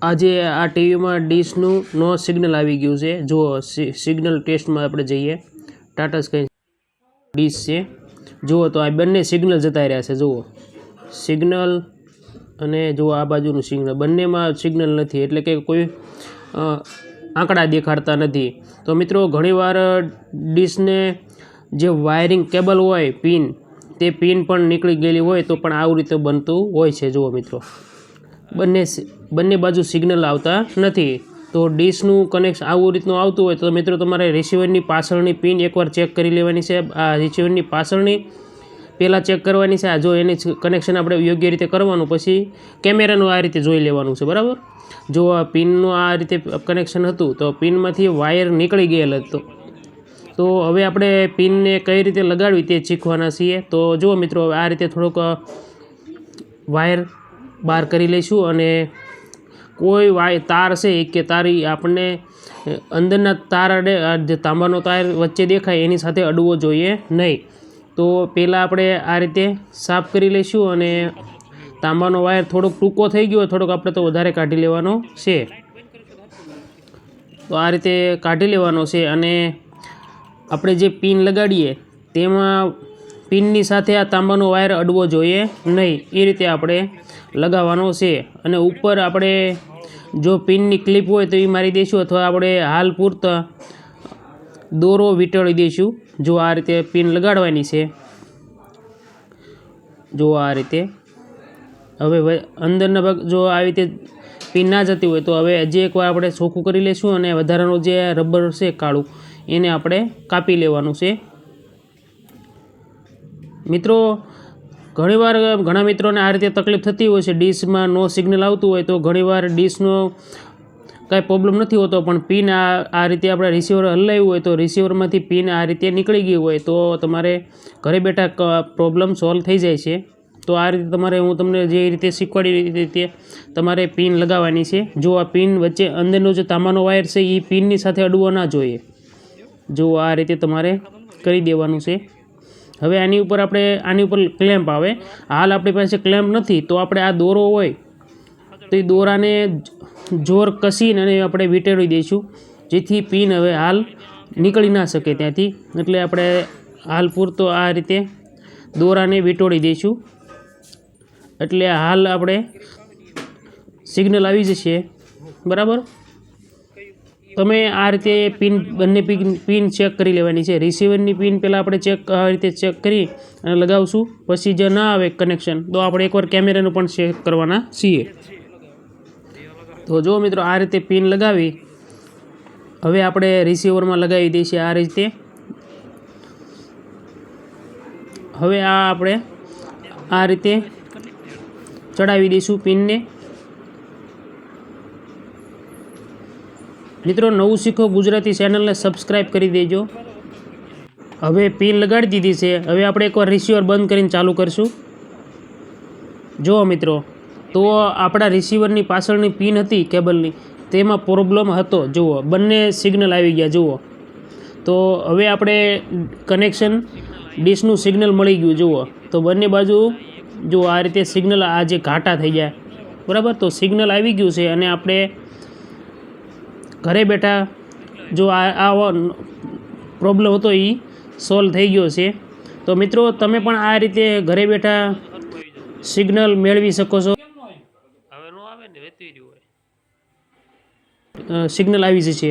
આજે આ ટીવીમાં ડીશનું નો સિગ્નલ આવી ગયું છે। જો સિગ્નલ ટેસ્ટમાં આપણે જઈએ, ટાટા સ્કાય ડીશ છે, જુઓ તો આ બંને સિગ્નલ જતા રહ્યા છે। જુઓ સિગ્નલ અને જુઓ આ બાજુનું સિગ્નલ, બંનેમાં સિગ્નલ નથી, એટલે કે કોઈ આંકડા દેખાડતા નથી। તો મિત્રો ઘણીવાર ડીશને જે વાયરિંગ કેબલ હોય પિન, તે પિન પણ નીકળી ગયેલી હોય તો પણ આવું રીતે બનતું હોય છે। જુઓ મિત્રો બંને બાજુ સિગ્નલ આવતા નથી। તો ડીશનું કનેક્શન આવું રીતનું આવતું હોય તો મિત્રો તમારે રિસીવરની પાછળની પિન એકવાર ચેક કરી લેવાની છે। આ રિસીવરની પાછળની પહેલાં ચેક કરવાની છે। આ જો એની કનેક્શન આપણે યોગ્ય રીતે કરવાનું, પછી કેમેરાનું આ રીતે જોઈ લેવાનું છે, બરાબર। જો આ પિનનું આ રીતે કનેક્શન હતું તો પિનમાંથી વાયર નીકળી ગયેલ હતો, તો હવે આપણે પિનને કઈ રીતે લગાડવી તે શીખવાના છીએ। તો જુઓ મિત્રો આ રીતે થોડોક વાયર બહાર કરી લઈશું, અને કોઈ તાર છે કે તારી આપણને અંદરના તાર જે તાંબાનો તાર વચ્ચે દેખાય એની સાથે અડવો જોઈએ નહીં। તો પહેલાં આપણે આ રીતે સાફ કરી લઈશું, અને તાંબાનો વાયર થોડોક ટૂંકો થઈ ગયો, થોડોક આપણે તો વધારે કાઢી લેવાનો છે। તો આ રીતે કાઢી લેવાનો છે, અને આપણે જે પિન લગાડીએ તેમાં પિનની સાથે આ તાંબાનો વાયર અડવો જોઈએ નહીં, એ રીતે આપણે લગાવવાનો છે। અને ઉપર આપણે જો પિનની ક્લિપ હોય તો એ મારી દઈશું, અથવા આપણે હાલ પૂરતા દોરો વીંટળી દઈશું। જો આ રીતે પિન લગાડવાની છે, જો આ રીતે। હવે અંદરના ભાગ જો આવી રીતે પિન ના જતી હોય તો હવે હજી એકવાર આપણે ચોખ્ખું કરી લઈશું, અને વધારાનું જે રબર છે કાળું એને આપણે કાપી લેવાનું છે। મિત્રો ઘણીવાર ઘણા મિત્રોને આ રીતે તકલીફ થતી હોય છે, ડીશમાં નો સિગ્નલ આવતું હોય તો ઘણીવાર ડીશનો કાંઈ પ્રોબ્લેમ નથી હોતો, પણ પિન આ રીતે આપણે રિસીવર હલાવ્યું હોય તો રિસીવરમાંથી પિન આ રીતે નીકળી ગઈ હોય તો તમારે ઘરે બેઠા પ્રોબ્લેમ સોલ્વ થઈ જાય છે। તો આ રીતે તમારે હું તમને જે રીતે શીખવાડી રીતે તમારે પિન લગાવવાની છે। જો આ પિન વચ્ચે અંદરનો જે તાંબાનો વાયર છે એ પિનની સાથે અડવો ના જોઈએ। જો આ રીતે તમારે કરી દેવાનું છે। હવે આની ઉપર ક્લેમ્પ આવે, હાલ આપણી પાસે ક્લેમ્પ નથી, તો આપણે આ દોરો હોય તો એ દોરાને જોર કસીને અને આપણે વીંટળી દઈશું, જેથી પિન હવે હાલ નીકળી ના શકે ત્યાંથી। એટલે આપણે હાલ પૂરતો આ રીતે દોરાને વીંટળી દઈશું, એટલે હાલ આપણે સિગ્નલ આવી જશે, બરાબર। તમે આ રીતે બંને પિન ચેક કરી લેવાની છે। રિસીવરની પિન પહેલાં આપણે આ રીતે ચેક કરી અને લગાવશું, પછી જો ના આવે કનેક્શન તો આપણે એકવાર કેમેરાનું પણ ચેક કરવાના છીએ। તો જો મિત્રો આ રીતે પિન લગાવી હવે આપણે રિસીવરમાં લગાવી દઈશું આ રીતે। હવે આપણે આ રીતે ચડાવી દઈશું પિનને। મિત્રો નવું શીખો ગુજરાતી ચેનલને સબસ્ક્રાઈબ કરી દેજો। હવે પિન લગાડી દીધી છે, હવે આપણે એકવાર રિસીવર બંધ કરીને ચાલુ કરીશું। જુઓ મિત્રો, તો આપણા રિસીવરની પાછળની પિન હતી કેબલની, તેમાં પ્રોબ્લેમ હતો। જુઓ બંને સિગ્નલ આવી ગયા, જુઓ। તો હવે આપણે કનેક્શન ડીશનું સિગ્નલ મળી ગયું, જુઓ। તો બંને બાજુ જો આ રીતે સિગ્નલ આ જે ઘાટા થઈ ગયા, બરાબર। તો સિગ્નલ આવી ગયું છે, અને આપણે ઘરે બેઠા જો આ પ્રોબ્લેમ હતો એ સોલ્વ થઈ ગયો છે। તો મિત્રો તમે પણ આ રીતે ઘરે બેઠા સિગ્નલ મેળવી શકો છો। સિગ્નલ આવી જશે।